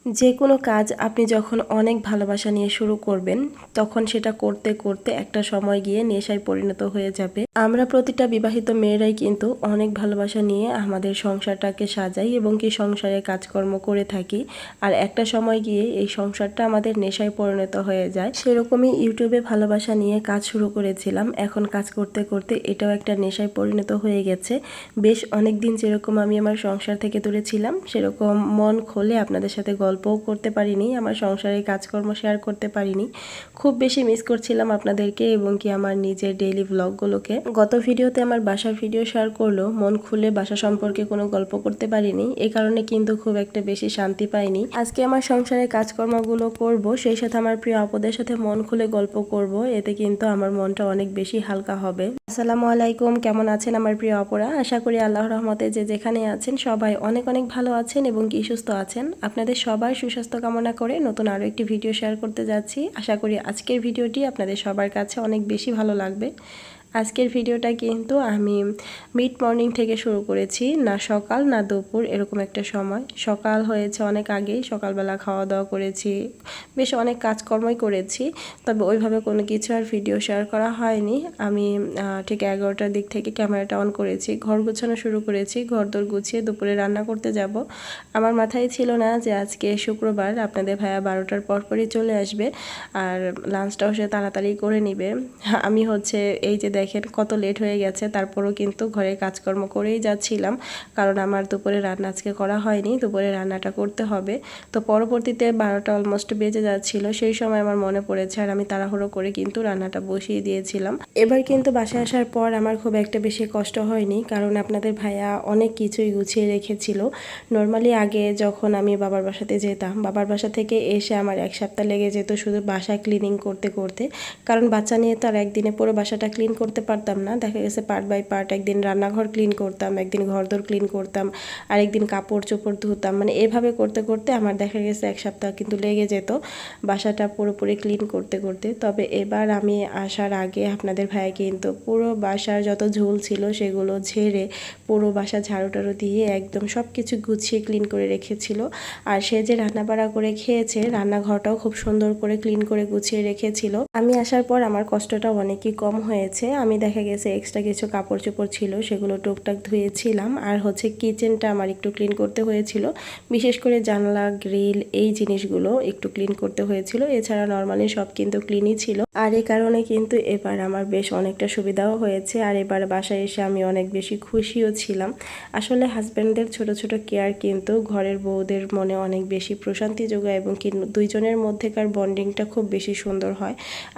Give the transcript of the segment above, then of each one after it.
যে কোনো কাজ আপনি যখন অনেক ভালোবাসা নিয়ে শুরু করবেন তখন সেটা করতে করতে একটা সময় গিয়ে নেশায় পরিণত হয়ে যাবে। আমরা প্রতিটা বিবাহিত মেয়েরাই কিন্তু অনেক ভালোবাসা নিয়ে আমাদের সংসারটাকে সাজাই এবং কি সংসারে কাজকর্ম করে থাকি, আর একটা সময় গিয়ে এই সংসারটা আমাদের নেশায় পরিণত হয়ে যায়। সেরকমই ইউটিউবে ভালোবাসা নিয়ে কাজ শুরু করেছিলাম, এখন কাজ করতে করতে এটাও একটা নেশায় পরিণত হয়ে গেছে। বেশ অনেক দিন যেরকম আমি আমার সংসার থেকে দূরে ছিলাম সেরকম মন খুলে আপনাদের সাথে গল্পও করতে পারিনি, আমার সংসারের কাজকর্ম শেয়ার করতে পারিনি। খুব বেশি মিস করছিলাম আপনাদেরকে এবং কি আমার নিজের ডেইলি ব্লগগুলোকে। গত ভিডিওতে আমার বাসার ভিডিও শেয়ার করলো, মন খুলে বাসা সম্পর্কে কোনো গল্প করতে পারিনি, এই কারণে কিন্তু খুব একটা বেশি শান্তি পাইনি। আজকে আমার সংসারের কাজকর্মগুলো করব, সেই সাথে আমার প্রিয় আপুদের সাথে মন খুলে গল্প করব, এতে কিন্তু আমার মনটা অনেক বেশি হালকা হবে। আসসালামু আলাইকুম, কেমন আছেন আমার প্রিয় আপুরা? আশা করি আল্লাহর রহমতে যে যেখানে আছেন সবাই অনেক অনেক ভালো আছেন এবং কি সুস্থ আছেন। আপনাদের সবার সুস্বাস্থ্য কামনা করে নতুন আরও একটি ভিডিও শেয়ার করতে যাচ্ছি। আশা করি আজকের ভিডিওটি আপনাদের সবার কাছে অনেক বেশি ভালো লাগবে। আজকের ভিডিওটা কিন্তু আমি মিড মর্নিং থেকে শুরু করেছি, না সকাল না দুপুর এরকম একটা সময়। সকাল হয়েছে অনেক আগেই, সকালবেলা খাওয়া দাওয়া করেছি, বেশ অনেক কাজকর্মই করেছি, তবে ওইভাবে কোনো কিছু আর ভিডিও শেয়ার করা হয়নি। আমি ঠিক 11টার দিক থেকে ক্যামেরাটা অন করেছি, ঘর গোছানো শুরু করেছি, ঘরদোর গুছিয়ে দুপুরে রান্না করতে যাব। আমার মাথায় ছিল না যে আজকে শুক্রবার, আপনাদের ভাইয়া 12টার পরপরই চলে আসবে আর লাঞ্চটাও সে তাড়াতাড়ি করে নিবে। আমি হচ্ছে এই যে দেখেন কত লেট হয়ে গেছে, তারপরও কিন্তু ঘরে কাজকর্ম করেই যাচ্ছিলাম, কারণ আমার দুপুরে রান্না আজকে করা হয়নি, দুপুরে রান্নাটা করতে হবে। তো পরবর্তীতে 12টা অলমোস্ট বেজে যাচ্ছিল, সেই সময় আমার মনে পড়েছে আর আমি তাড়াহুড়ো করে কিন্তু রান্নাটা বসিয়ে দিয়েছিলাম। এবার কিন্তু বাসায় আসার পর আমার খুব একটা বেশি কষ্ট হয়নি, কারণ আপনাদের ভাইয়া অনেক কিছুই গুছিয়ে রেখেছিল। নর্মালি আগে যখন আমি বাবার বাসাতে যেতাম, বাবার বাসা থেকে এসে আমার 1 সপ্তাহ লেগে যেত শুধু বাসা ক্লিনিং করতে করতে, কারণ বাচ্চা নিয়ে তো আর একদিনে পুরো বাসাটা ক্লিন করতে পারতাম না। দেখা গেছে পার্ট বাই পার্ট, একদিন রান্নাঘর ক্লিন করতাম, একদিন ঘরদোর ক্লিন করতাম, আরেকদিন কাপড় চোপড় ধুতাম, মানে এভাবে করতে করতে আমার দেখা গেছে 1 সপ্তাহ কিন্তু লেগে যেত বাসাটা পুরোপুরি ক্লিন করতে করতে। তবে এবার আমি আসার আগে আপনাদের ভাইয়া কিন্তু পুরো বাসার যত ঝুল ছিল সেগুলো ঝেড়ে পুরো বাসা ঝাড়ু টাড়ু দিয়ে একদম সব কিছু গুছিয়ে ক্লিন করে রেখেছিল। আর সে যে রান্নাবাড়া করে খেয়েছে, রান্নাঘরটাও খুব সুন্দর করে ক্লিন করে গুছিয়ে রেখেছিল। আমি আসার পর আমার কষ্টটা অনেকই কম হয়েছে। আমি দেখা গেছে এক্সট্রা কিছু কাপড় চোপড় ছিল সেগুলো টুকটাক ধুয়েছিলাম, আর হচ্ছে কিচেনটা আমার একটু ক্লিন করতে হয়েছিল, বিশেষ করে জানলা গ্রিল এই জিনিসগুলো একটু ক্লিন করতে হয়েছিল। এছাড়া নর্মালি সব কিন্তু ক্লিনই ছিল, আর এই কারণে কিন্তু এবার আমার বেশ অনেকটা সুবিধাও হয়েছে। আর এবার বাসায় এসে আমি অনেক বেশি খুশিও ছিলাম। আসলে হাজব্যান্ডদের ছোট ছোট কেয়ার কিন্তু ঘরের বউদের মনে অনেক বেশি প্রশান্তি যোগায় এবং দুইজনের মধ্যেকার বন্ডিংটা খুব বেশি সুন্দর হয়।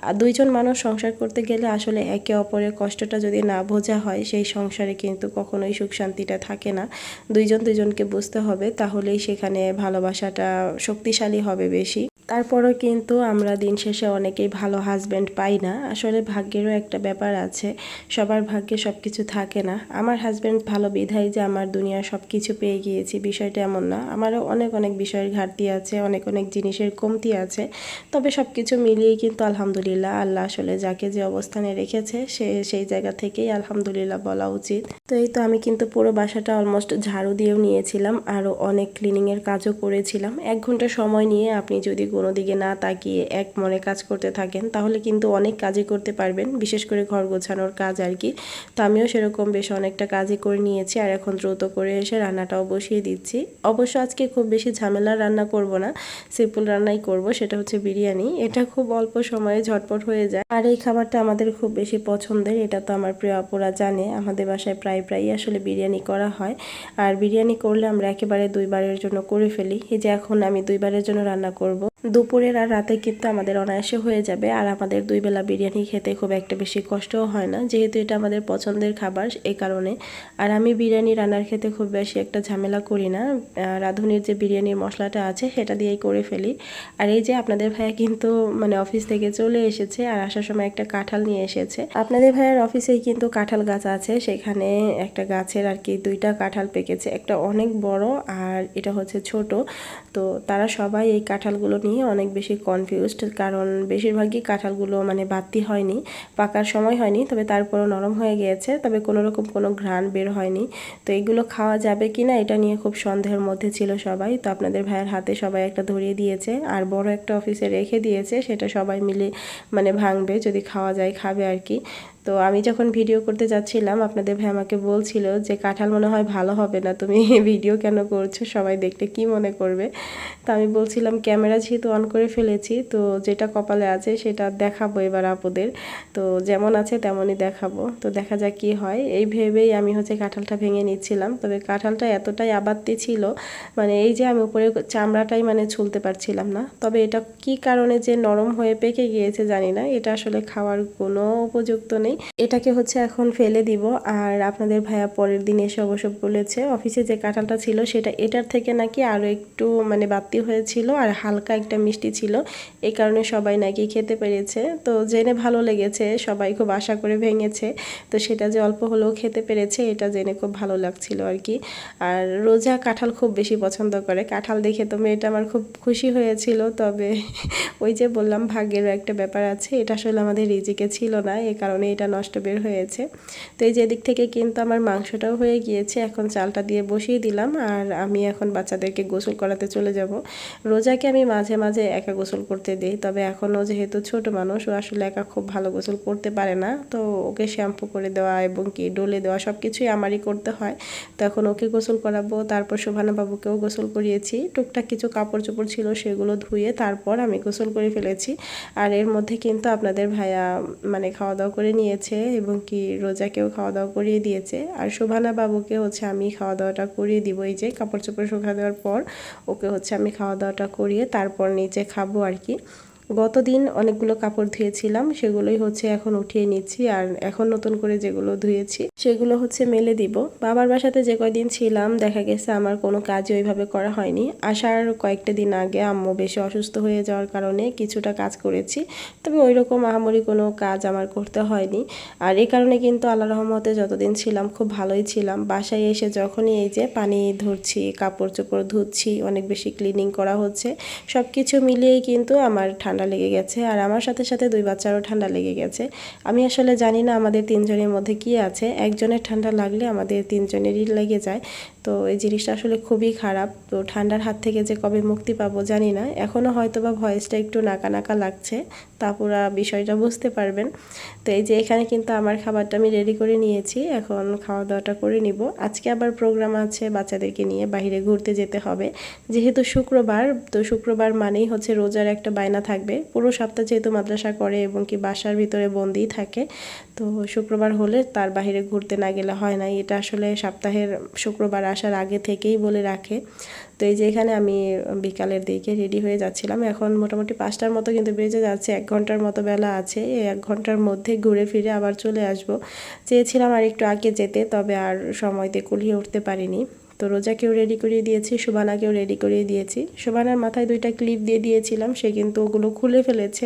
আর দুইজন মানুষ সংসার করতে গেলে আসলে একে অপরের কষ্টটা যদি না বোঝা হয়, সেই সংসারে কিন্তু কখনোই সুখ শান্তিটা থাকে না। দুইজন দুইজনকে বুঝতে হবে, তাহলেই সেখানে ভালোবাসাটা শক্তিশালী হবে বেশি। তারপরও কিন্তু আমরা দিন শেষে অনেকেই ভালো হাজব্যান্ড পাই না, আসলে ভাগ্যেরও একটা ব্যাপার আছে, সবার ভাগ্যে সব কিছু থাকে না। আমার হাজব্যান্ড ভালো বিধায় যে আমার দুনিয়ার সব কিছু পেয়ে গিয়েছি, বিষয়টা এমন না। আমারও অনেক অনেক বিষয়ের ঘাটতি আছে, অনেক অনেক জিনিসের কমতি আছে, তবে সব কিছু মিলিয়েই কিন্তু আলহামদুলিল্লাহ, আল্লাহ আসলে যাকে যে অবস্থানে রেখেছে সে সেই জায়গা থেকেই আলহামদুলিল্লাহ বলা উচিত। তো এই তো আমি কিন্তু পুরো বাসাটা অলমোস্ট ঝাড়ু দিয়েও নিয়েছিলাম, আরও অনেক ক্লিনিংয়ের কাজও করেছিলাম। 1 ঘন্টা সময় নিয়ে আপনি যদি কোনো দিকে না তাকিয়ে এক মনে কাজ করতে থাকেন তাহলে কিন্তু অনেক কাজই করতে পারবেন, বিশেষ করে ঘর গোছানোর কাজ আর কি। তো আমিও সেরকম বেশ অনেকটা কাজই করে নিয়েছি, আর এখন দ্রুত করে এসে রান্নাটাও বসিয়ে দিচ্ছি। অবশ্য আজকে খুব বেশি ঝামেলার রান্না করব না, সিম্পল রান্নাই করব, সেটা হচ্ছে বিরিয়ানি। এটা খুব অল্প সময়ে ঝটপট হয়ে যায়, আর এই খাবারটা আমাদের খুব বেশি পছন্দের। এটা তো আমার প্রিয় আপুরা জানে, আমাদের বাসায় প্রায়ই আসলে বিরিয়ানি করা হয়। আর বিরিয়ানি করলে আমরা একেবারে 2 বারের জন্য করে ফেলি। এই যে এখন আমি 2 বারের জন্য রান্না করব, দুপুরের আর রাতে কিন্তু আমাদের অনায়াসে হয়ে যাবে। আর আমাদের 2 বেলা বিরিয়ানি খেতে খুব একটা বেশি কষ্টও হয় না, যেহেতু এটা আমাদের পছন্দের খাবার, এই কারণে। আর আমি বিরিয়ানি রান্নার খেতে খুব বেশি একটা ঝামেলা করি না, রাঁধুনির যে বিরিয়ানির মশলাটা আছে সেটা দিয়েই করে ফেলি। আর এই যে আপনাদের ভাইয়া কিন্তু মানে অফিস থেকে চলে এসেছে, আর আসার সময় একটা কাঁঠাল নিয়ে এসেছে। আপনাদের ভাইয়ার অফিসেই কিন্তু কাঁঠাল গাছ আছে, সেখানে একটা গাছের আর কি 2টা কাঁঠাল পেকেছে, একটা অনেক বড় আর এটা হচ্ছে ছোট। তো তারা সবাই এই কাঁঠালগুলো নিয়ে নিয়ে অনেক বেশি কনফিউজড, কারণ বেশিরভাগই কাঁঠালগুলো মানে বাতি হয়নি, পাকার সময় হয়নি, তবে তারপরও নরম হয়ে গিয়েছে, তবে কোনো রকম কোনো ঘ্রাণ বের হয়নি। তো এগুলো খাওয়া যাবে কি না এটা নিয়ে খুব সন্দেহের মধ্যে ছিল সবাই। তো আপনাদের ভাইয়ের হাতে সবাই একটা ধরিয়ে দিয়েছে আর বড় একটা অফিসে রেখে দিয়েছে, সেটা সবাই মিলে মানে ভাঙবে, যদি খাওয়া যায় খাবে আর কি। তো আমি যখন ভিডিও করতে যাচ্ছিলাম আপনাদের ভাই আমাকে বলছিল যে কাঁঠাল মনে হয় ভালো হবে না, তুমি ভিডিও কেন করছো, সবাই দেখলে কি মনে করবে। তো আমি বলছিলাম ক্যামেরা যেহেতু অন করে ফেলেছি, তো যেটা কপালে আছে সেটা দেখাবো এবার আপুদের, তো যেমন আছে তেমনই দেখাবো। তো দেখা যাক কি হয়, এই ভেবেই আমি হচ্ছে কাঁঠালটা ভেঙে নিচ্ছিলাম। তবে কাঁঠালটা এতটাই আবাত্তি ছিল, মানে এই যে আমি উপরে চামড়াটাই মানে ছুলতে পারছিলাম না। তবে এটা কি কারণে যে নরম হয়ে পেকে গিয়েছে জানি না, এটা আসলে খাওয়ার কোনো উপযুক্ত নেই। এটাকে হচ্ছে এখন ফেলে দিব। আর আপনাদের ভাইয়া পরের দিন এসে অবশ্য বলেছে অফিসে যে কাঁঠালটা ছিল সেটা এটার থেকে নাকি আরও একটু মানে বাড়তি হয়েছিল আর হালকা একটা মিষ্টি ছিল, এই কারণে সবাই নাকি খেতে পেরেছে। তো জেনে ভালো লেগেছে, সবাই খুব আশা করে ভেঙেছে, তো সেটা যে অল্প হলেও খেতে পেরেছে এটা জেনে খুব ভালো লাগছিল আর কি। আর রোজা কাঁঠাল খুব বেশি পছন্দ করে, কাঁঠাল দেখে তো মেয়েটা আমার খুব খুশি হয়েছিল। তবে ওই যে বললাম ভাগ্যেরও একটা ব্যাপার আছে, এটা আসলে আমাদের রিজিকে ছিল না, এই কারণে এটা নষ্ট বের হয়েছে। তো এই যে দিক থেকে কিন্তু আমার মাংসটাও হয়ে গিয়েছে, এখন চালটা দিয়ে বসিয়ে দিলাম। আর আমি এখন বাচ্চাদেরকে গোসল করাতে চলে যাব। রোজাকে আমি মাঝে মাঝে একা গোসল করতে দিই, তবে এখনও যেহেতু ছোট মানুষ, ও আসলে একা খুব ভালো গোসল করতে পারে না, তো ওকে শ্যাম্পু করে দেওয়া এবং কি ডলে দেওয়া সব কিছুই আমারই করতে হয়। তো এখন ওকে গোসল করাবো, তারপর শোভানা বাবুকেও গোসল করিয়েছি, টুকটাক কিছু কাপড় চোপড় ছিল সেগুলো ধুয়ে তারপর আমি গোসল করে ফেলেছি। আর এর মধ্যে কিন্তু আপনাদের ভাইয়া মানে খাওয়া দাওয়া করে নিয়েছে এবং কি রোজাকেও খাওয়া দাওয়া করিয়ে দিয়েছে। আর শোভানা বাবুকে হচ্ছে আমি খাওয়া দাওয়াটা করিয়ে দিব, এই যে কাপড় চোপড় শুকা দেওয়ার পর ওকে হচ্ছে আমি খাওয়া দাওয়াটা করিয়ে তারপর নিচে খাবো আর কি। গতদিন অনেকগুলো কাপড় ধুয়েছিলাম, সেগুলোই হচ্ছে এখন উঠিয়ে নিচ্ছি। আর এখন নতুন করে যেগুলো ধুয়েছি সেগুলো হচ্ছে মেলে দিব। বাবার বাসাতে যে কয়দিন ছিলাম দেখা গেছে আমার কোনো কাজই ওইভাবে করা হয়নি। আসার কয়েকটা দিন আগে আম্মু বেশি অসুস্থ হয়ে যাওয়ার কারণে কিছুটা কাজ করেছি, তবে ওই রকম আহামরি কোনো কাজ আমার করতে হয়নি। আর এই কারণে কিন্তু আল্লাহ রহমতে যতদিন ছিলাম খুব ভালোই ছিলাম। বাসায় এসে যখনই এই যে পানি ধরছি, কাপড় চোপড় ধুচ্ছি, অনেক বেশি ক্লিনিং করা হচ্ছে, সব কিছু মিলিয়েই কিন্তু আমার ঠান্ডা লেগে গেছে। আর আমার সাথে সাথে দুই বাচ্চারও ঠান্ডা লেগে গেছে। আমি আসলে জানি না আমাদের তিনজনের মধ্যে কি আছে, একজনের ঠান্ডা লাগলে আমাদের তিনজনেরই লেগে যায়। তো এই জিনিসটা আসলে খুবই খারাপ। তো ঠান্ডার হাত থেকে যে কবে মুক্তি পাবো জানি না, এখনও হয়তো বা ভয়েসটা একটু নাকা নাকা লাগছে, তা পুরা বিষয়টা বুঝতে পারবেন। তো এই যে এখানে কিন্তু আমার খাবারটা আমি রেডি করে নিয়েছি, এখন খাওয়া দাওয়াটা করে নিব। আজকে আবার প্রোগ্রাম আছে, বাচ্চাদেরকে নিয়ে বাইরে ঘুরতে যেতে হবে, যেহেতু শুক্রবার। তো শুক্রবার মানেই হচ্ছে রোজার একটা বায়না থাকবে, পুরো সপ্তাহ যেহেতু মাদ্রাসা করে এবং কি বাসার ভিতরে বন্দিই থাকে, তো শুক্রবার হলে তার বাইরে ঘুরতে না গেলে হয় না। এটা আসলে সপ্তাহের শুক্রবার আসার আগে থেকেই বলে রাখে। তো এই যে এখানে আমি বিকালের দিকে রেডি হয়ে যাচ্ছিলাম, এখন মোটামুটি 5টার মতো কিন্তু বেজে যাচ্ছে, 1 ঘন্টার মতো বেলা আছে, এই 1 ঘন্টার মধ্যে ঘুরে ফিরে আবার চলে আসব। চেয়েছিলাম আর একটু আগে যেতে, তবে আর সময়তে কুলিয়ে উঠতে পারিনি। তো রোজাকেও রেডি করিয়ে দিয়েছি, শোভানাকেও রেডি করিয়ে দিয়েছি। শোভানার মাথায় 2টা ক্লিপ দিয়ে দিয়েছিলাম, সে কিন্তু ওগুলো খুলে ফেলেছে,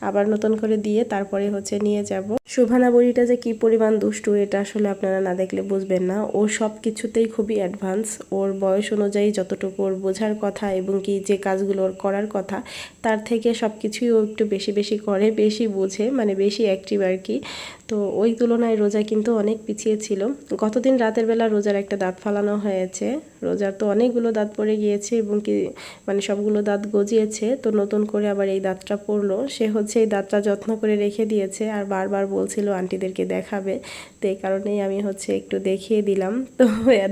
আবার নতুন করে দিয়ে তারপরে হচ্ছে নিয়ে যাব। শোভানা বড়িটা যে কি পরিমাণ দুষ্টু এটা আসলে আপনারা না দেখলে বুঝবেন না। ও সব কিছুতেই খুবই অ্যাডভান্স, ওর বয়স অনুযায়ী যতটুকু ওর বোঝার কথা এবং কি যে কাজগুলো ওর করার কথা তার থেকে সব কিছুই ও একটু বেশি বেশি করে, বেশি বোঝে, মানে বেশি অ্যাক্টিভ আর কি। তো ওই তুলনায় রোজা কিন্তু অনেক পিছিয়ে ছিল। গতদিন রাতের বেলা রোজার একটা দাঁত ফালানো হয়েছে, রোজার তো অনেকগুলো দাঁত পড়ে গিয়েছে এবং কি মানে সবগুলো দাঁত গজিয়েছে, তো নতুন করে আবার এই দাঁতটা পড়লো। সে হচ্ছে এই দাঁতটা যত্ন করে রেখে দিয়েছে আর বারবার বলছিল আন্টিদেরকে দেখাবে, তো এই কারণেই আমি হচ্ছে একটু দেখিয়ে দিলাম। তো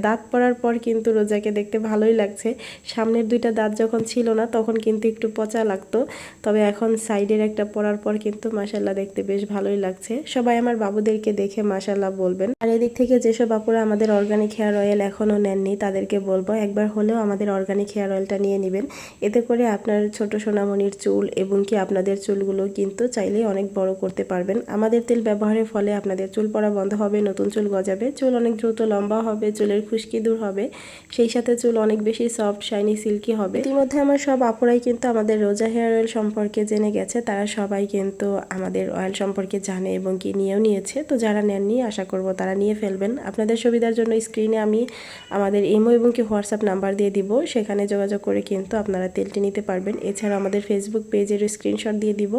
দাঁত পড়ার পর কিন্তু রোজাকে দেখতে ভালোই লাগছে। সামনের 2টা দাঁত যখন ছিল না তখন কিন্তু একটু পচা লাগতো, তবে এখন সাইডের একটা পড়ার পর কিন্তু মাশাল্লাহ দেখতে বেশ ভালোই লাগছে। সবাই আমার বাবুদেরকে দেখে মাশাল্লাহ বলবেন। আর এদিক থেকে যেসব আপুরা আমাদের অর্গানিক হেয়ার অয়েল এখনও নেননি তাদেরকে বলবো একবার হলেও আমাদের অর্গানিক হেয়ার অয়েলটা নিয়ে নেবেন। এতে করে আপনার ছোট সোনামণির চুল এবং কি আপনাদের চুলগুলো কিন্তু চাইলেই অনেক বড় করতে পারবেন। আমাদের তেল ব্যবহারের ফলে আপনাদের চুল পড়া বন্ধ হবে, নতুন চুল গজাবে, চুল অনেক দ্রুত লম্বা হবে, চুলের খুশকি দূর হবে, সেই সাথে চুল অনেক বেশি সফট, শাইনি, সিল্কি হবে। ইতিমধ্যে আমার সব আপুরাই কিন্তু আমাদের রোজা হেয়ার অয়েল সম্পর্কে জেনে গেছে, তারা সবাই কিন্তু আমাদের অয়েল সম্পর্কে জানে এবং কি নিয়েও নিয়েও নিয়েছে। তো যারা নেননি আশা করব তারা নিয়ে ফেলবেন। আপনাদের সুবিধার জন্য স্ক্রিনে আমি আমাদের ইমো এবং কি হোয়াটসঅ্যাপ নাম্বার দিয়ে দিব, সেখানে যোগাযোগ করে কিন্তু আপনারা তেলটি নিতে পারবেন। এছাড়া আমাদের ফেসবুক পেজের স্ক্রিনশট দিয়ে দিব।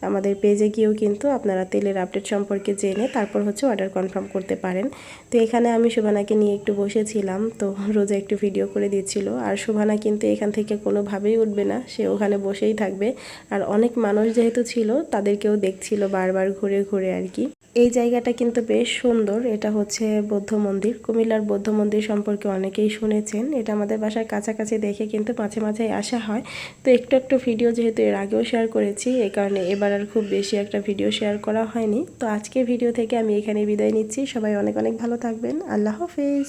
আমাদের পেজে গিয়েও কিন্তু আপনারা তেলের আপডেট সম্পর্কে জেনে তারপর হচ্ছে অর্ডার কনফার্ম করতে পারেন। তো এখানে আমি শোভানাকে নিয়ে একটু বসেছিলাম, তো রোজা একটু ভিডিও করে দিচ্ছিল। আর শোভানা কিন্তু এখান থেকে কোনোভাবেই উঠবে না, সে ওখানে বসেই থাকবে। আর অনেক মানুষ যেহেতু ছিল তাদেরকেও দেখছিল বারবার ঘুরে ঘুরে আর কি। এই জায়গাটা কিন্তু বেশ সুন্দর। এটা হচ্ছে বৌদ্ধ মন্দির। কুমিল্লার বৌদ্ধ মন্দির সম্পর্কে অনেকেই শুনেছেন। এটা আমাদের বাসার কাছাকাছি দেখে কিন্তু মাঝে মাঝে আসা হয়। তো একটু একটু ভিডিও যেহেতু এর আগেও শেয়ার করেছি, এই কারণে এবার আর খুব বেশি একটা ভিডিও শেয়ার করা হয়নি। তো আজকে ভিডিও থেকে আমি এখানে বিদায় নিচ্ছি। সবাই অনেক অনেক ভালো থাকবেন। আল্লাহ হাফেজ।